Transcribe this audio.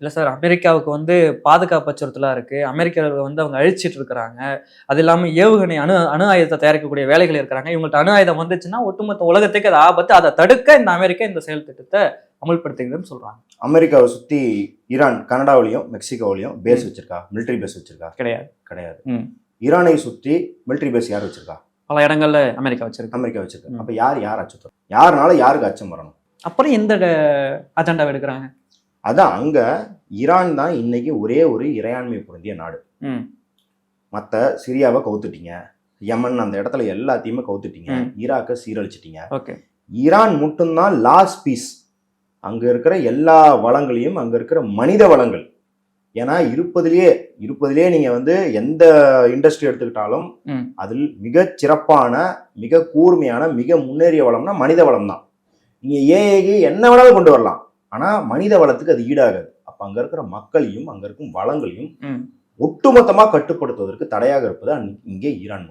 இல்ல சார், அமெரிக்காவுக்கு பாதுகாப்பு அச்சுறுத்தலா இருக்கு. அமெரிக்கர்கள் அவங்க அழிச்சிட்டு இருக்கிறாங்க. அது இல்லாம ஏவுகணை அணு அணு ஆயுதத்த தயாரிக்கக்கூடிய வேலைகள் இருக்கிறாங்க. இவங்கள்ட்ட அணு ஆயுதம் வந்துச்சுன்னா, ஒட்டுமொத்த உலகத்துக்கு அது ஆபத்து. அத தடுக்க இந்த அமெரிக்கா இந்த செயல் திட்டத்த அமல்படுத்துகிறதுன்னு சொல்றாங்க. அமெரிக்காவை சுத்தி ஈரான் கனடாவிலையும் மெக்சிகோவிலையும் பேஸ் வச்சிருக்கா? மிலிட்டரி பேஸ் வச்சிருக்கா? கிடையாது. கிடையாது. ம். ஈரானை சுற்றி மிலிட்டரி பேஸ் யார் வச்சிருக்கா? பல இடங்கள்ல அமெரிக்கா வச்சிருக்கு. அமெரிக்கா வச்சிருக்கு. அப்ப யார் அச்சுறுத்தல்? யாருனால யாருக்கு அச்சம் வரணும்? அப்புறம் எந்த அஜெண்டாவ எடுக்குறாங்க? அதான் அங்க ஈரான் தான் இன்னைக்கு ஒரே ஒரு இறையாண்மை பொருந்திய நாடு. மற்ற சிரியாவை கவுத்துட்டீங்க, யமன் அந்த இடத்துல எல்லாத்தையுமே கவுத்துட்டீங்க, ஈராக்கை சீரழிச்சிட்டீங்க. ஈரான் மட்டும்தான் லாஸ்ட் பீஸ். அங்க இருக்கிற எல்லா வளங்களையும், அங்க இருக்கிற மனித வளங்கள், ஏன்னா இருப்பதிலேயே நீங்க எந்த இண்டஸ்ட்ரி எடுத்துக்கிட்டாலும் அதில் மிக சிறப்பான, மிக கூர்மையான, மிக முன்னேறிய வளம்னா மனித வளம் தான். நீங்க ஏஐக்கு என்ன வேணாலும் கொண்டு வரலாம், ஆனா மனித வளத்துக்கு அது ஈடாகாது. அப்ப அங்க இருக்கிற மக்களையும் அங்க இருக்கும் வளங்களையும் ஒட்டுமொத்தமா கட்டுப்படுத்துவதற்கு தடையாக இருப்பது இங்கே ஈரான்.